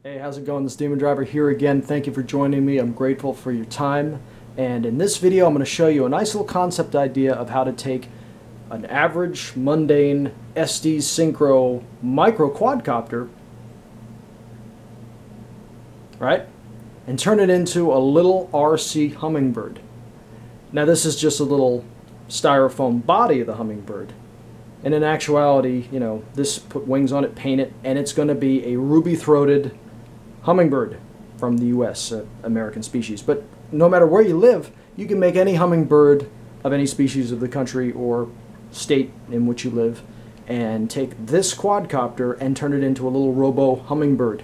Hey, how's it going? This is DemonDriver here again. Thank you for joining me. I'm grateful for your time. And in this video, I'm going to show you a nice little concept idea of how to take an average, mundane Estes Syncron Micro Quadcopter, right, and turn it into a little RC Hummingbird. Now, this is just a little styrofoam body of the Hummingbird. And in actuality, you know, this put wings on it, paint it, and it's going to be a ruby-throated hummingbird from the US, American species. But no matter where you live, you can make any hummingbird of any species of the country or state in which you live and take this quadcopter and turn it into a little Robo HummingBird.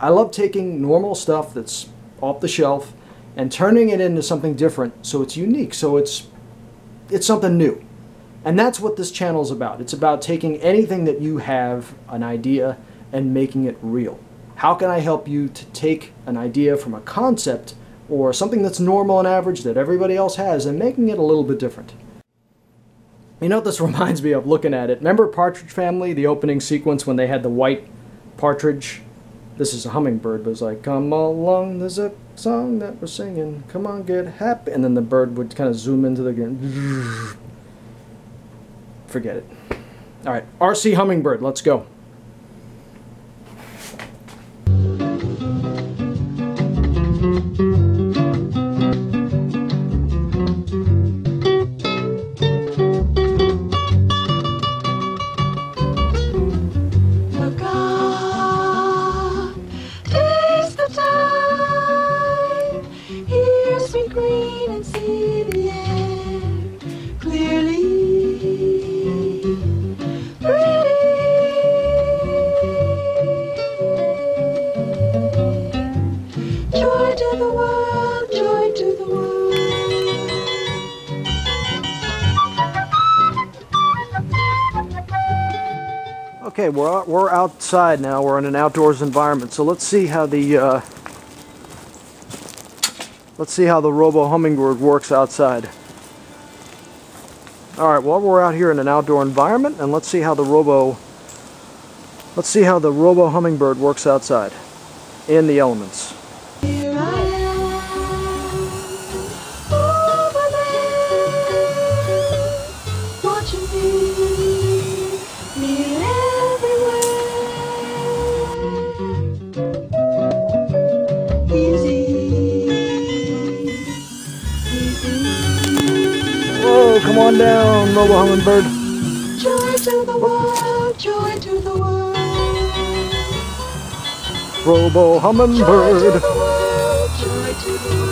I love taking normal stuff that's off the shelf and turning it into something different so it's unique, so it's something new. And that's what this channel is about. It's about taking anything that you have, an idea, and making it real. How can I help you to take an idea from a concept or something that's normal and average that everybody else has and making it a little bit different? You know what this reminds me of looking at it? Remember Partridge Family, the opening sequence when they had the white partridge? This is a hummingbird, but it's like, come along, there's a song that we're singing, come on, get happy. And then the bird would kind of zoom into the... Forget it. All right, RC Hummingbird, let's go. Look up, taste the time, hear sweet green and see the air clearly. Joy to the world, joy to the world. Okay, we're outside now. We're in an outdoors environment. So let's see how the Robo Hummingbird works outside. All right, well, we're out here in an outdoor environment, and let's see how the Robo Hummingbird works outside in the elements. Here I am, over there, watching me everywhere. Easy, easy. Whoa, come on down, Robo Hummingbird. Joy to the world, joy to the world. Robo Joy to Hummingbird. the world, joy to the world.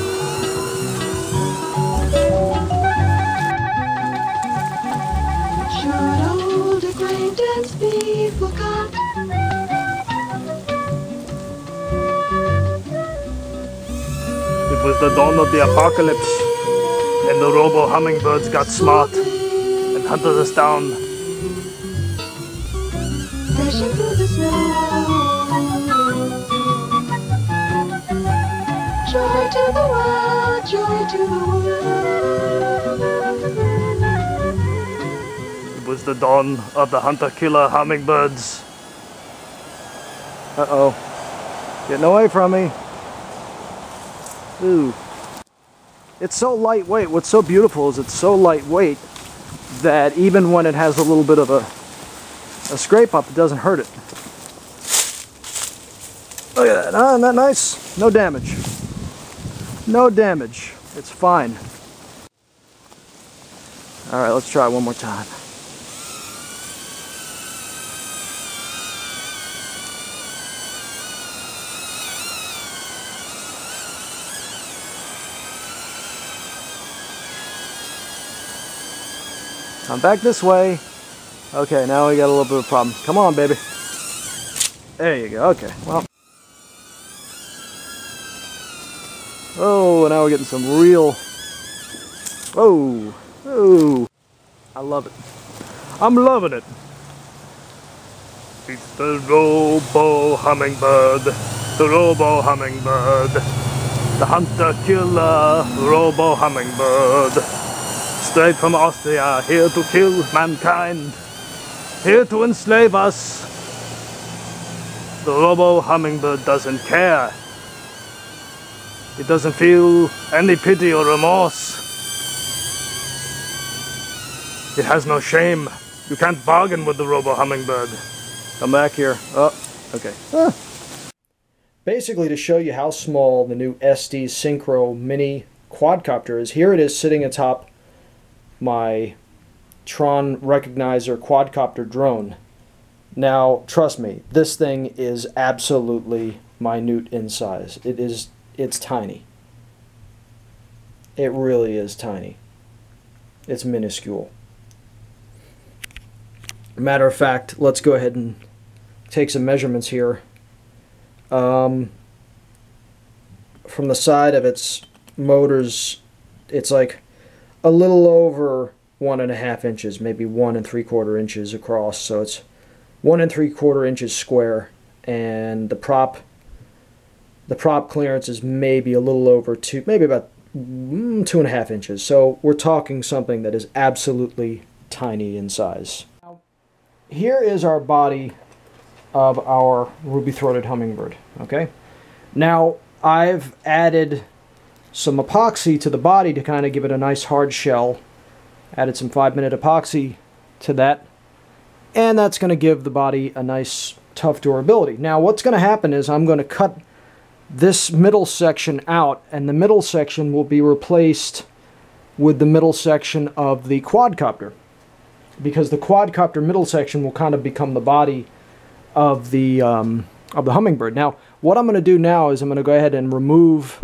Should old acquaintance be forgot? It was the dawn of the apocalypse, and the Robo Hummingbirds got smart and hunted us down. Dashing through the snow. Joy to the world, joy to the world. It was the dawn of the hunter-killer hummingbirds. Uh-oh. Getting away from me. Ooh. It's so lightweight. What's so beautiful is it's so lightweight that even when it has a little bit of a scrape up, it doesn't hurt it. Look at that. Isn't that nice? No damage. No damage. It's fine. All right, let's try it one more time. I'm back this way. Okay, now we got a little bit of a problem. Come on, baby. There you go. Okay, well. Oh, now we're getting some real... Whoa. Oh. I love it. I'm loving it. It's the Robo Hummingbird, the Robo Hummingbird, the hunter-killer Robo Hummingbird. Straight from Austria, here to kill mankind, here to enslave us. The Robo Hummingbird doesn't care. It doesn't feel any pity or remorse. It has no shame. You can't bargain with the Robo Hummingbird. Come back here. Oh, okay. Basically, to show you how small the new Estes Syncron Mini Quadcopter is, here it is sitting atop my Tron Recognizer Quadcopter drone. Now, trust me, this thing is absolutely minute in size. It's tiny. It really is tiny. It's minuscule. Matter of fact, let's go ahead and take some measurements here. From the side of its motors, it's like a little over 1.5 inches, maybe 1 3/4 inches across. So it's 1 3/4 inches square, and the prop clearance is maybe a little over maybe about 2.5 inches. So we're talking something that is absolutely tiny in size. Now, here is our body of our ruby-throated hummingbird. Okay, now I've added some epoxy to the body to kind of give it a nice hard shell. Added some 5-minute epoxy to that, and that's going to give the body a nice tough durability. Now what's going to happen is I'm going to cut this middle section out, and the middle section will be replaced with the middle section of the quadcopter, because the quadcopter middle section will kind of become the body of the hummingbird. Now what I'm going to do now is I'm going to go ahead and remove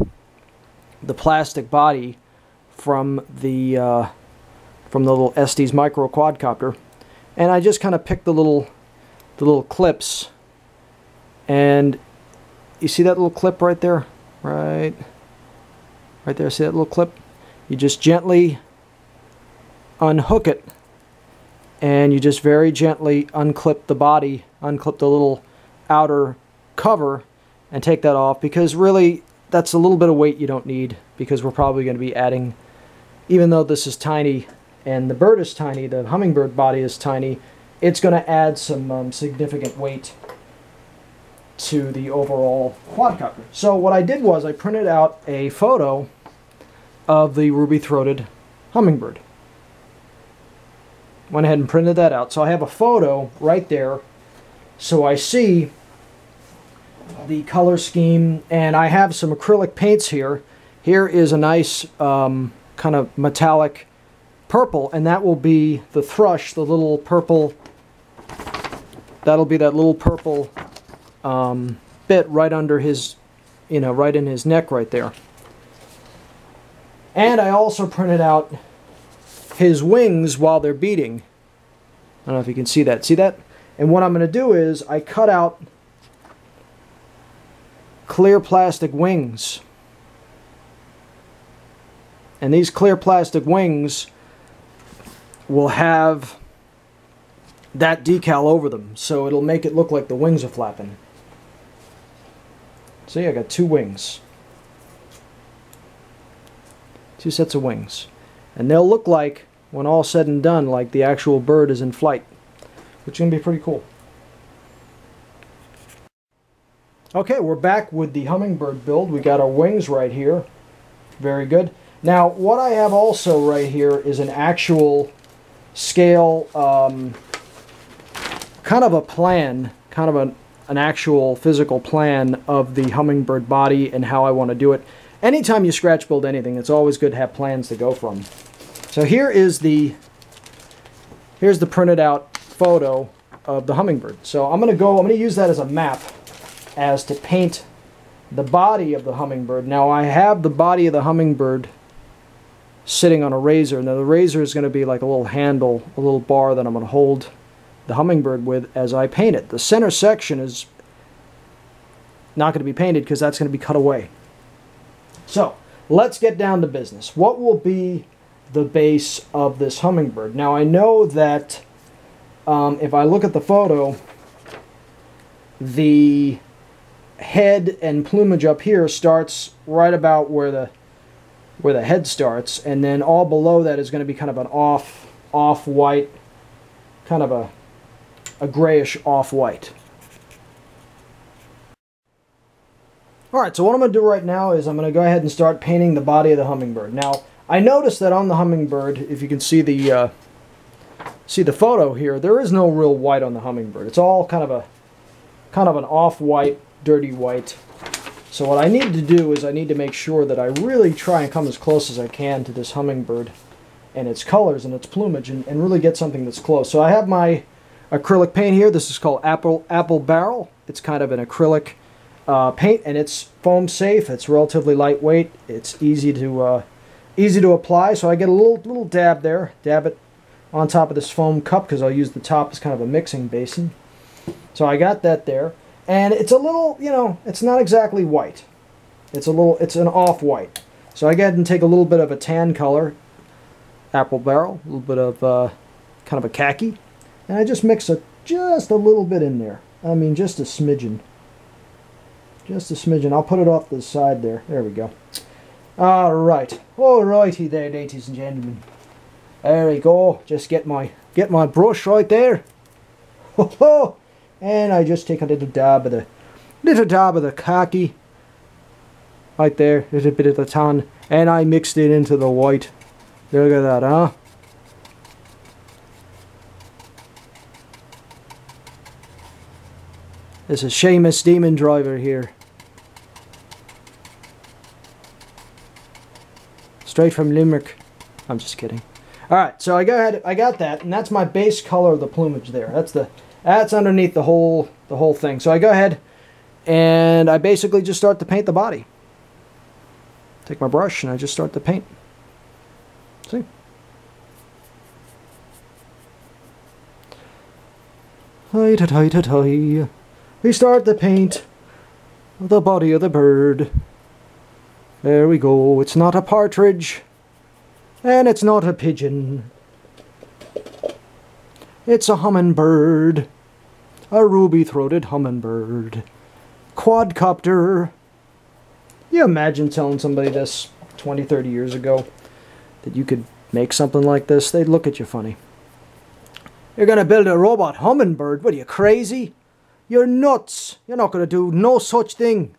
the plastic body from the little Estes Micro Quadcopter, and I just kind of pick the little clips, and you see that little clip right there, right there. See that little clip? You just gently unhook it, and you just very gently unclip the body, unclip the little outer cover, and take that off, because really that's a little bit of weight you don't need, because we're probably going to be adding, even though this is tiny and the bird is tiny, the hummingbird body is tiny, it's going to add some significant weight to the overall quadcopter. So what I did was I printed out a photo of the ruby-throated hummingbird. Went ahead and printed that out. So I have a photo right there, so I see the color scheme, and I have some acrylic paints here. Here is a nice kind of metallic purple, and that will be the thrush, the little purple, that'll be that little purple bit right under his, right in his neck right there. And I also printed out his wings while they're beating. I don't know if you can see that. See that? And what I'm going to do is I cut out clear plastic wings. And these clear plastic wings will have that decal over them, so it'll make it look like the wings are flapping. See, I got 2 wings. 2 sets of wings. And they'll look like, when all said and done, like the actual bird is in flight, which is going to be pretty cool. Okay, we're back with the Hummingbird build. We got our wings right here. Very good. Now, what I have also right here is an actual scale, kind of a plan, kind of an actual physical plan of the Hummingbird body and how I want to do it. Anytime you scratch build anything, it's always good to have plans to go from. So here's the printed out photo of the Hummingbird. So I'm going to use that as a map as to paint the body of the Hummingbird. Now I have the body of the Hummingbird sitting on a razor. Now the razor is going to be like a little handle, a little bar that I'm going to hold the Hummingbird with as I paint it. The center section is not going to be painted because that's going to be cut away. So let's get down to business. What will be the base of this Hummingbird? Now I know that if I look at the photo, the head and plumage up here starts right about where the head starts, and then all below that is going to be kind of an off-white, kind of a grayish off-white. Alright, so what I'm going to do right now is I'm going to go ahead and start painting the body of the hummingbird. Now, I noticed that on the hummingbird, if you can see the photo here, there is no real white on the hummingbird. It's all kind of an off-white, dirty white. So what I need to do is I need to make sure that I really try and come as close as I can to this hummingbird and its colors and its plumage and really get something that's close. So I have my acrylic paint here. This is called Apple Barrel. It's kind of an acrylic paint, and it's foam safe. It's relatively lightweight. It's easy to apply. So I get a little dab there. Dab it on top of this foam cup because I'll use the top as kind of a mixing basin. So I got that there, and it's a little, you know, it's not exactly white. It's an off-white. So I go ahead and take a little bit of a tan color, Apple Barrel, a little bit of kind of a khaki, and I just mix just a little bit in there. I mean, just a smidgen. Just a smidgen. I'll put it off the side there. There we go. Alright. Alrighty there, ladies and gentlemen. There we go. Just get my brush right there. Ho ho! And I just take a little dab of the khaki. Right there. A little bit of the tan. And I mixed it into the white. Look at that, huh? This is Estes DemonDriver here. Straight from Limerick. I'm just kidding. Alright, so I got that, and that's my base color of the plumage there. That's underneath the whole thing. So I go ahead and I basically just start to paint the body. Take my brush and I just start to paint. See? Hi. We start to paint the body of the bird. There we go. It's not a partridge. And it's not a pigeon. It's a hummingbird. A ruby-throated hummingbird. Quadcopter. You imagine telling somebody this 20, 30 years ago that you could make something like this? They'd look at you funny. You're going to build a robot hummingbird? What are you, crazy? You're nuts. You're not going to do no such thing.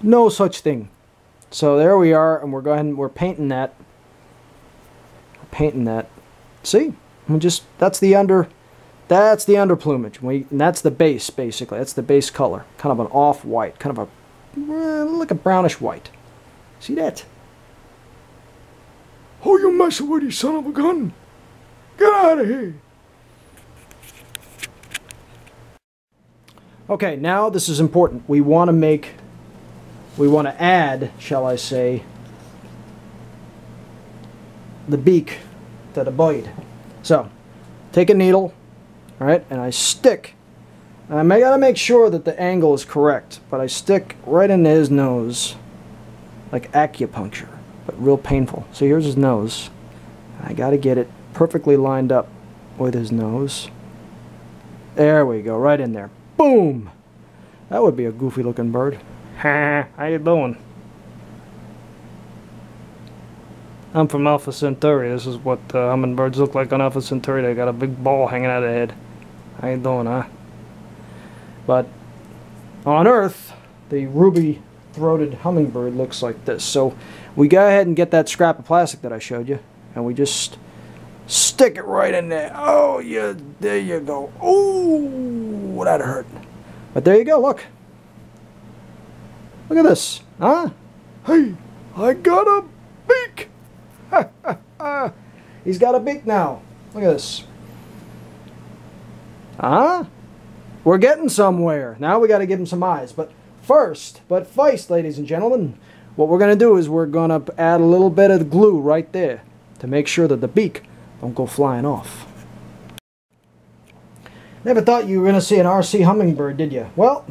No such thing. So there we are, and we're going and we're painting that. We're painting that. See? That's the under plumage. And that's the base, basically. That's the base color. Kind of an off-white. Kind of like a brownish white. See that? Oh, you messing with you son of a gun. Get out of here. Okay, now this is important. We want to add, shall I say, the beak to the bird. So, take a needle, right, and I stick. I gotta make sure that the angle is correct, but I stick right into his nose, like acupuncture, but real painful. So here's his nose. I gotta get it perfectly lined up with his nose. There we go, right in there. Boom! That would be a goofy looking bird. How you doing? I'm from Alpha Centauri. This is what hummingbirds look like on Alpha Centauri. They got a big ball hanging out of their head. How you doing, huh? But on Earth, the ruby-throated hummingbird looks like this. So we go ahead and get that scrap of plastic that I showed you, and we just stick it right in there. Oh, yeah, there you go. Oh, that hurt. But there you go, look. Look at this. Huh? Hey, I got a beak. He's got a beak now. Look at this. Huh? We're getting somewhere. Now we got to give him some eyes. But first, ladies and gentlemen, what we're going to do is we're going to add a little bit of glue right there to make sure that the beak don't go flying off. Never thought you were going to see an RC hummingbird, did you? Well,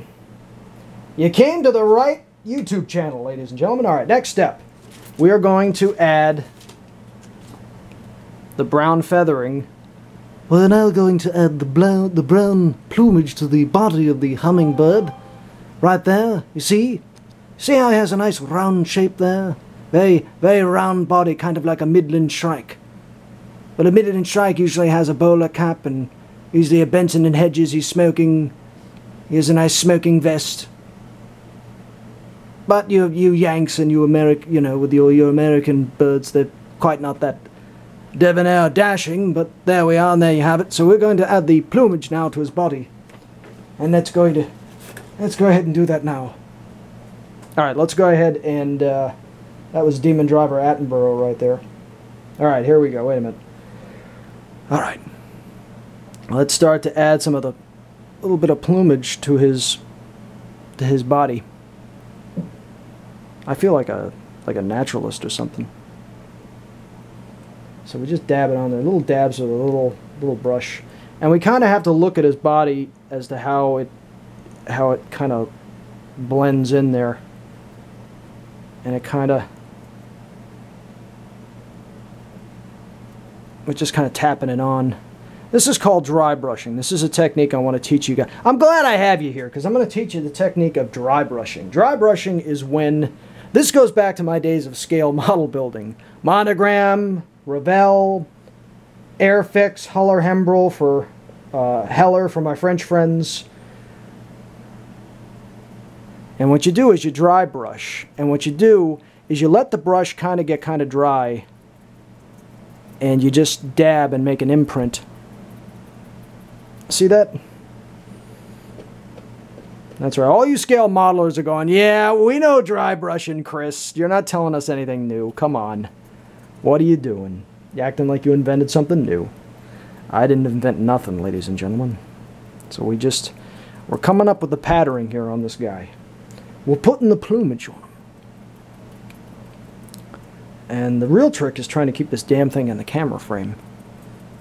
you came to the right YouTube channel, ladies and gentlemen. Alright, next step. We are going to add the brown feathering. We're now going to add the brown plumage to the body of the hummingbird. Right there, you see? See how he has a nice round shape there? Very, very round body, kind of like a Midland shrike. But a Midland shrike usually has a bowler cap and usually a Benson and Hedges he's smoking. Here's a nice smoking vest. But you Yanks and you with your American birds, they're quite not that debonair dashing, but there we are, and there you have it. So we're going to add the plumage now to his body. And let's go ahead and do that now. Alright, let's go ahead and, that was DemonDriver Attenborough right there. Alright, here we go, wait a minute. Alright. Let's start to add some of the little bit of plumage to his body. I feel like a naturalist or something. So we just dab it on there, little dabs with a little brush, and we kind of have to look at his body as to how it kind of blends in there, and we're just kind of tapping it on. This is called dry brushing. This is a technique I want to teach you guys. I'm glad I have you here because I'm going to teach you the technique of dry brushing. Dry brushing is when, this goes back to my days of scale model building. Monogram, Revell, Airfix, Heller Hembrel for Heller for my French friends. And what you do is you dry brush. And what you do is you let the brush get kind of dry. And you just dab and make an imprint. See that? That's right. All you scale modelers are going, yeah, we know dry brushing, Chris. You're not telling us anything new. Come on. What are you doing? You acting like you invented something new. I didn't invent nothing, ladies and gentlemen. So we're coming up with the patterning here on this guy. We're putting the plumage on him. And the real trick is trying to keep this damn thing in the camera frame.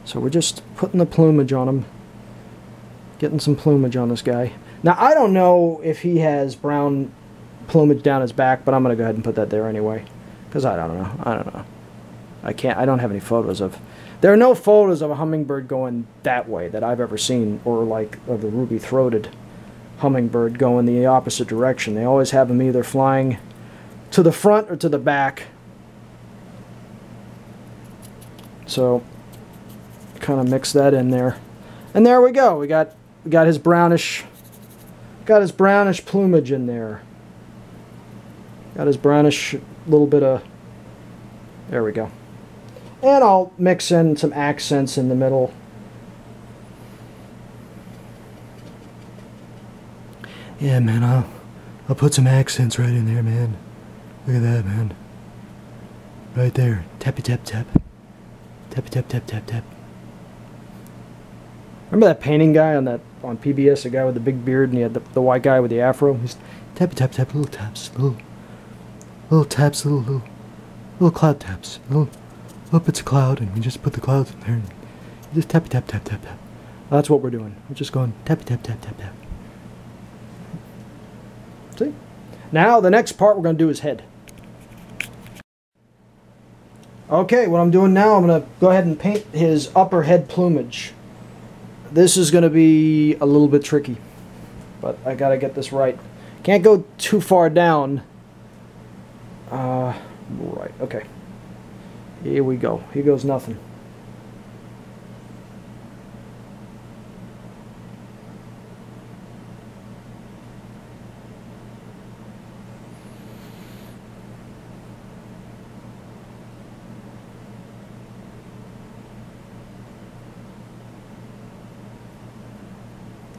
So we're just putting the plumage on him. Getting some plumage on this guy. Now, I don't know if he has brown plumage down his back, but I'm going to go ahead and put that there anyway. Because I don't know. I don't have any photos of... There are no photos of a hummingbird going that way that I've ever seen, or like of the ruby-throated hummingbird going the opposite direction. They always have them either flying to the front or to the back. So, kind of mix that in there. And there we go. We got his brownish plumage in there. Got his brownish little bit of... There we go. And I'll mix in some accents in the middle. Yeah, man, I'll put some accents right in there, man. Look at that, man. Right there. Tappy tap tap. Tappy tap tap tap tap. Remember that painting guy on PBS, the guy with the big beard, and he had the white guy with the afro? He's tappy tap tap, little taps, little taps, little cloud taps, little bits of cloud, and we just put the clouds in there, and you just tappy tap tap tap tap. That's what we're doing. We're just going tappy tap tap tap tap. See? Now the next part we're going to do is head. Okay, what I'm doing now, I'm going to go ahead and paint his upper head plumage. This is going to be a little bit tricky, but I got to get this right. Can't go too far down. Right, okay. Here we go. Here goes nothing.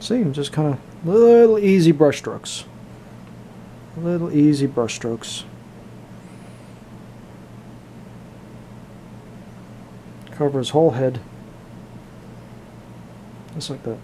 See, I'm just kind of little easy brush strokes. Little easy brush strokes. Cover his whole head. Just like that.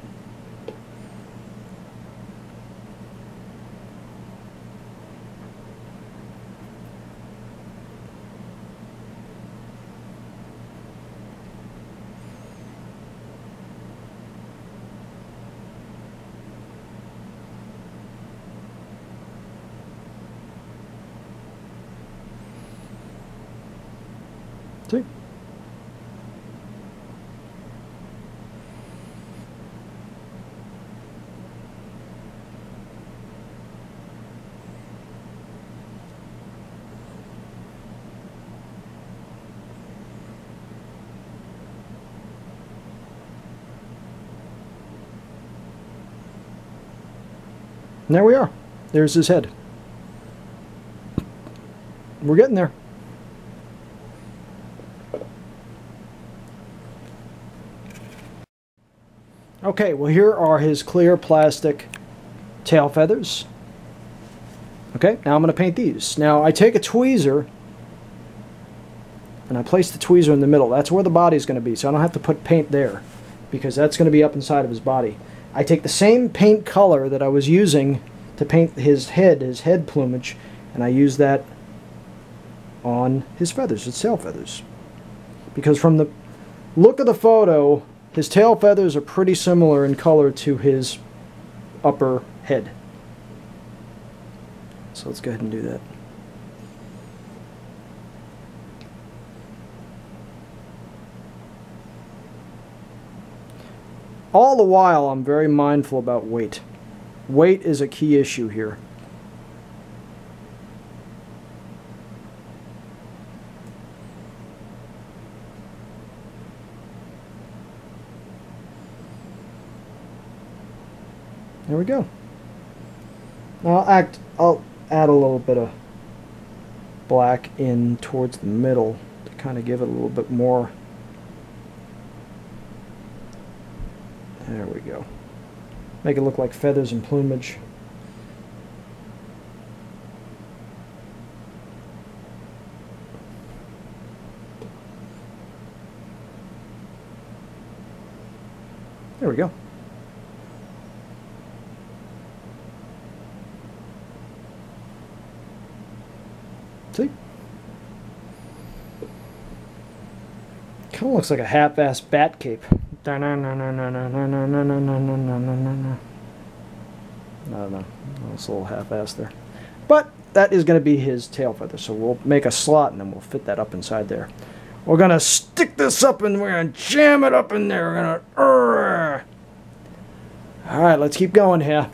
See? And there we are. There's his head. We're getting there. Okay, well here are his clear plastic tail feathers. Okay, now I'm going to paint these. Now I take a tweezer and I place the tweezer in the middle. That's where the body's going to be, so I don't have to put paint there because that's going to be up inside of his body. I take the same paint color that I was using to paint his head plumage, and I use that on his feathers, his tail feathers. Because from the look of the photo, his tail feathers are pretty similar in color to his upper head. So let's go ahead and do that. All the while, I'm very mindful about weight. Weight is a key issue here. There we go. Now I'll add a little bit of black in towards the middle to kind of give it a little bit more. There we go. Make it look like feathers and plumage. There we go. See? Kind of looks like a half-assed bat cape. No, it's a little half-assed there. But that is going to be his tail feather, so we'll make a slot and then we'll fit that up inside there. We're going to stick this up and we're going to jam it up in there. We're going to... Alright, let's keep going here.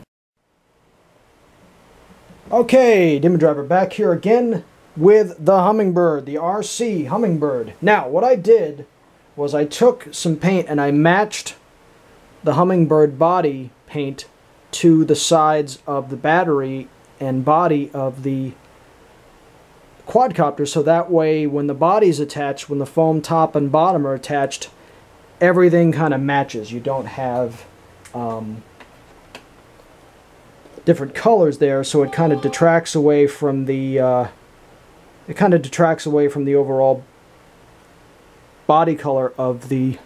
Okay, DemonDriver back here again with the Hummingbird, the RC Hummingbird. Now, what I did was I took some paint and I matched the Hummingbird body paint to the sides of the battery and body of the quadcopter, so that way when the body's attached, when the foam top and bottom are attached, everything kind of matches. You don't have different colors there, so it kind of detracts away from the overall body color of the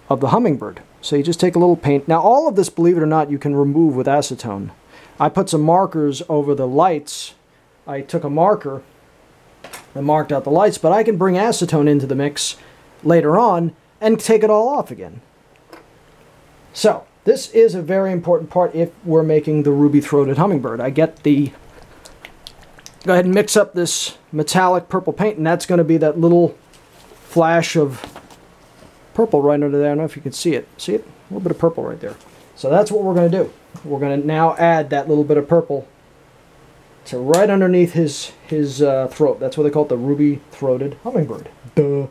Hummingbird. So you just take a little paint. Now all of this, believe it or not, you can remove with acetone. I put some markers over the lights. I took a marker and marked out the lights, but I can bring acetone into the mix later on and take it all off again. So this is a very important part if we're making the ruby-throated hummingbird. I get the... Go ahead and mix up this metallic purple paint, and that's going to be that little flash of purple right under there. I don't know if you can see it. See it? A little bit of purple right there. So that's what we're going to do. We're going to now add that little bit of purple to right underneath his throat. That's what they call it, the ruby-throated hummingbird. Duh.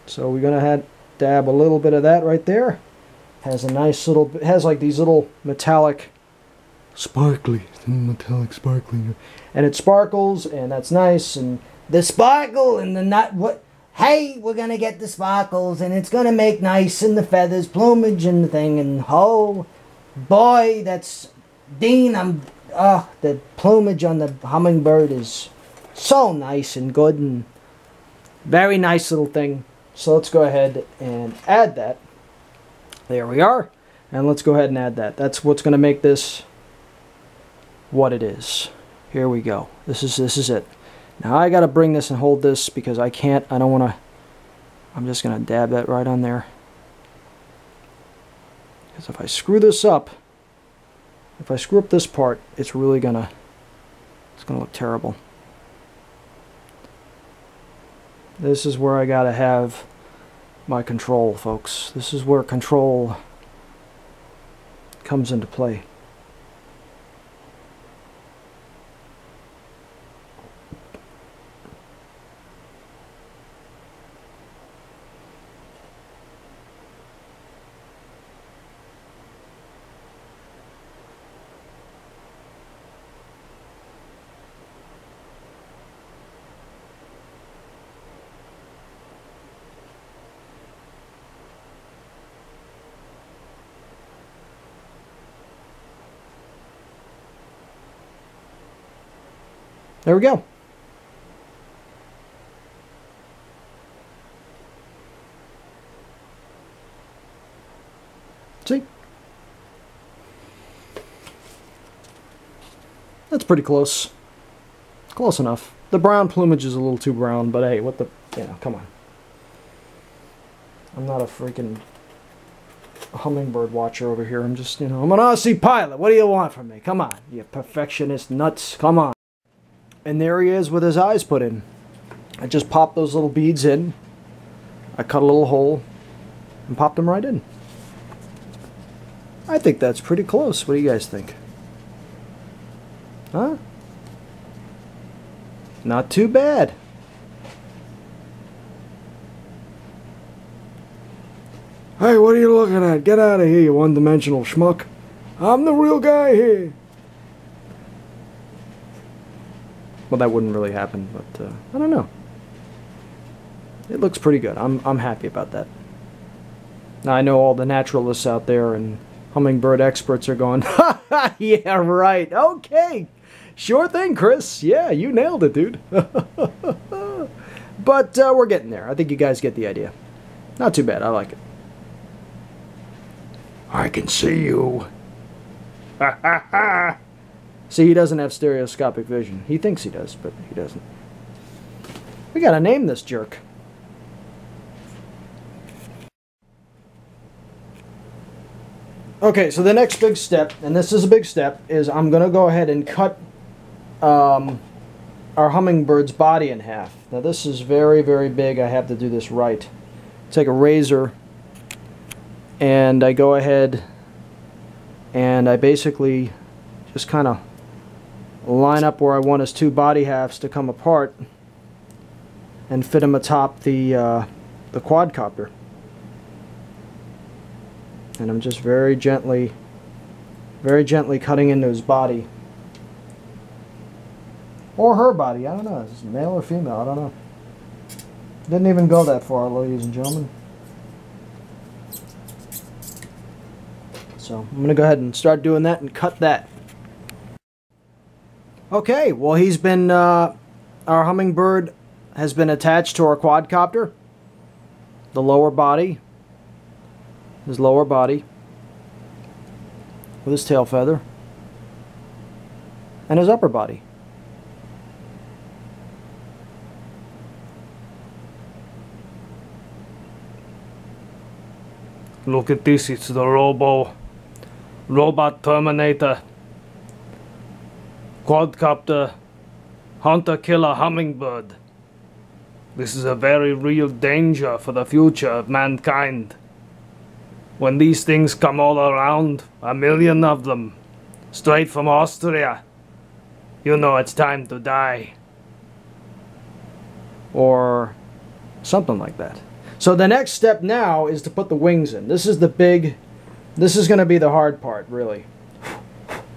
So we're going to dab a little bit of that right there. Has a nice little, it has like these little metallic, Sparkly, metallic sparkling. and it sparkles, and that's nice. And The sparkle and the nut. What? Hey, we're gonna get the sparkles, and it's gonna make nice in the feathers, plumage, and the thing. And oh, boy, that's Dean. The plumage on the hummingbird is so nice and good, and very nice little thing. So let's go ahead and add that. There we are. And let's go ahead and add that. That's what's going to make this what it is. Here we go. This is it. Now I got to bring this and hold this because I don't want to. I'm just going to dab that right on there. Because if I screw this up, if I screw up this part, it's really going to look terrible. This is where I got to have my control, folks. This is where control comes into play. there we go. See? That's pretty close. Close enough. The brown plumage is a little too brown, but hey, what the, you know, come on. I'm not a freaking hummingbird watcher over here. I'm just, you know, I'm an RC pilot. What do you want from me? Come on, you perfectionist nuts. Come on. And there he is with his eyes put in. I just popped those little beads in. I cut a little hole and popped them right in. I think that's pretty close. What do you guys think? Huh? Not too bad. Hey, what are you looking at? Get out of here, you one-dimensional schmuck. I'm the real guy here. Well, that wouldn't really happen, but I don't know. It looks pretty good. I'm happy about that. Now, I know all the naturalists out there and hummingbird experts are going, ha ha, yeah, right. Okay. Sure thing, Chris. Yeah, you nailed it, dude. But we're getting there. I think you guys get the idea. Not too bad. I like it. I can see you. Ha ha ha. See, he doesn't have stereoscopic vision. He thinks he does, but he doesn't. We gotta name this jerk. Okay, so the next big step, and this is a big step, is I'm gonna go ahead and cut our hummingbird's body in half. Now this is very, very big. I have to do this right. Take a razor, and I go ahead and I basically just kind of line up where I want his two body halves to come apart and fit him atop the quadcopter. And I'm just very gently cutting into his body. Or her body, I don't know. Is it male or female? I don't know. Didn't even go that far, ladies and gentlemen. So I'm going to go ahead and start doing that and cut that. Okay, well he's been, our hummingbird has been attached to our quadcopter. The lower body. His lower body. With his tail feather. And his upper body. Look at this, it's the Robot Terminator Quadcopter Hunter Killer Hummingbird. This is a very real danger for the future of mankind. When these things come all around, 1 million of them, straight from Austria, you know it's time to die. Or something like that. So the next step now is to put the wings in. This is going to be the hard part, really.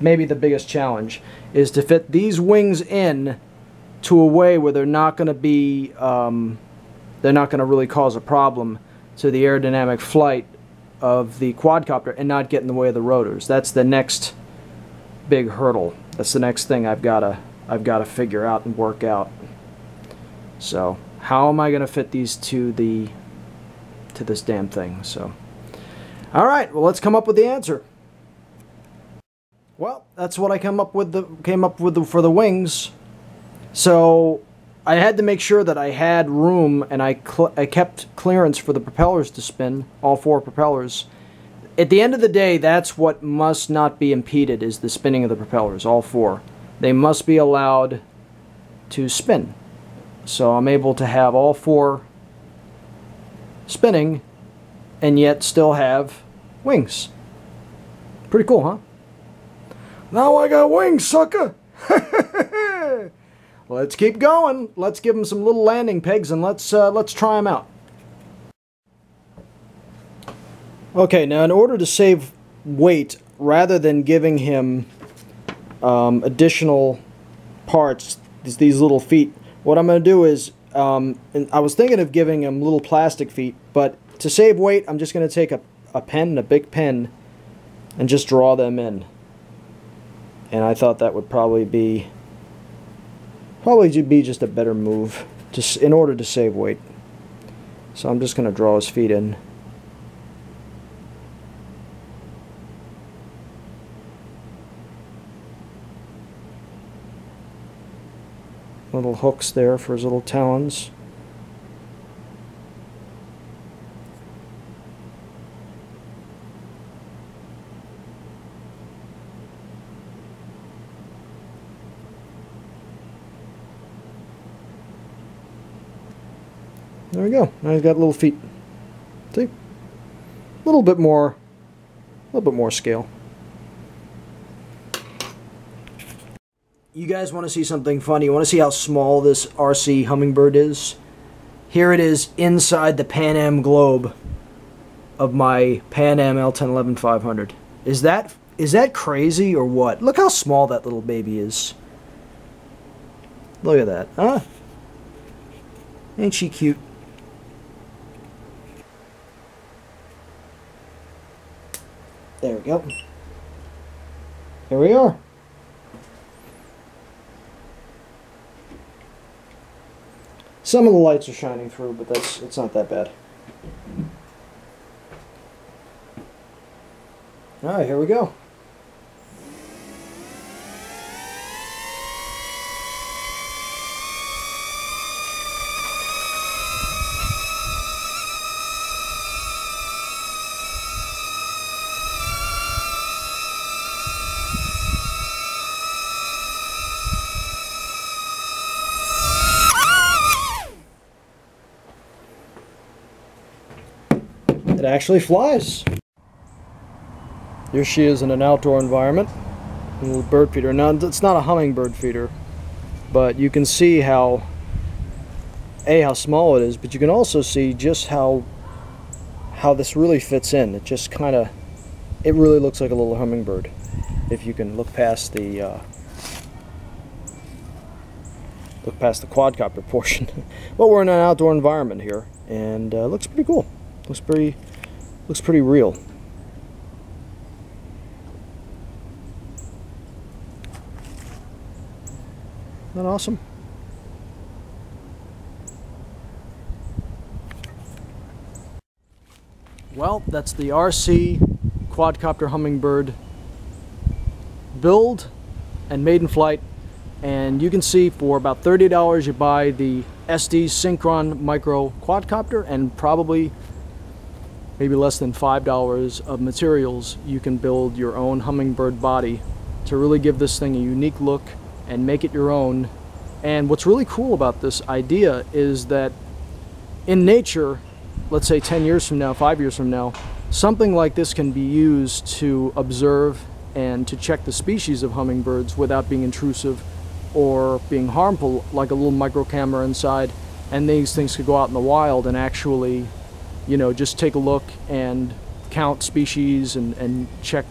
Maybe the biggest challenge is to fit these wings in to a way where they're not going to be, they're not going to really cause a problem to the aerodynamic flight of the quadcopter and not get in the way of the rotors. That's the next big hurdle. That's the next thing I've got to figure out and work out. So how am I going to fit these to this damn thing? So, all right, well, let's come up with the answer. Well, that's what I came up with for the wings. So I had to make sure that I had room, and I kept clearance for the propellers to spin, all 4 propellers. At the end of the day, that's what must not be impeded, is the spinning of the propellers, all 4. They must be allowed to spin. So I'm able to have all 4 spinning and yet still have wings. Pretty cool, huh? Now I got wings, sucker! Let's keep going. Let's give him some little landing pegs and let's try them out. Okay, now in order to save weight, rather than giving him additional parts, these little feet, what I'm going to do is, and I was thinking of giving him little plastic feet, but to save weight, I'm just going to take a pen, a big pen, and just draw them in. And I thought that would probably be Probably be just a better move in order to save weight. So I'm just going to draw his feet in. Little hooks there for his little talons. There we go. Now he's got little feet. See? A little bit more scale. You guys want to see something funny? You want to see how small this RC Hummingbird is? Here it is inside the Pan Am globe of my Pan Am L1011-500. Is that crazy or what? Look how small that little baby is. Look at that, huh? Ain't she cute? There we go. Here we are. Some of the lights are shining through, but it's not that bad. Alright, here we go. It actually flies. Here she is in an outdoor environment. A little bird feeder. Now, it's not a hummingbird feeder, but you can see how small it is, but you can also see just how this really fits in. It just kind of, it really looks like a little hummingbird if you can look past the quadcopter portion. Well, we're in an outdoor environment here, and it looks pretty cool. Looks pretty real. Isn't that awesome? Well, that's the RC Quadcopter Hummingbird build and maiden flight. And you can see for about $30 you buy the Estes Syncron Micro Quadcopter, and probably maybe less than $5 of materials, you can build your own hummingbird body to really give this thing a unique look and make it your own. And what's really cool about this idea is that in nature, let's say 10 years from now, 5 years from now, something like this can be used to observe and to check the species of hummingbirds without being intrusive or being harmful, like a little micro camera inside. And these things could go out in the wild and actually, you know, just take a look and count species and check,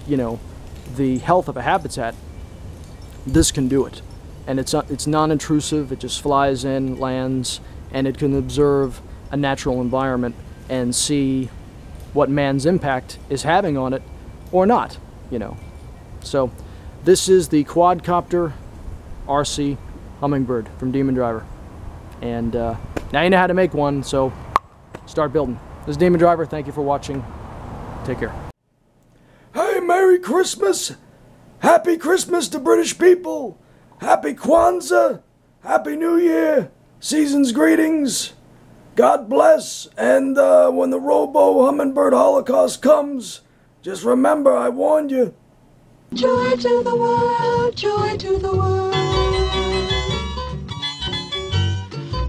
you know, the health of a habitat. This can do it. And it's non-intrusive. It just flies in, lands, and it can observe a natural environment and see what man's impact is having on it or not, you know. So this is the Quadcopter RC Hummingbird from DemonDriver. And now you know how to make one, so start building. This is DemonDriver. Thank you for watching. Take care. Hey, Merry Christmas! Happy Christmas to British people! Happy Kwanzaa! Happy New Year! Season's greetings! God bless! And when the Robo HummingBird Holocaust comes, just remember I warned you. Joy to the world, joy to the world.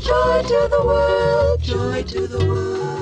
Joy to the world, joy to the world.